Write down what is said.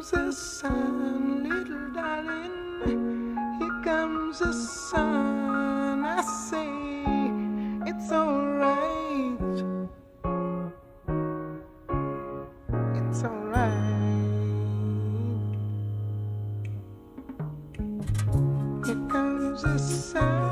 comes the sun, little darling. Here comes the sun. I say it's alright. It's alright. Here comes the sun.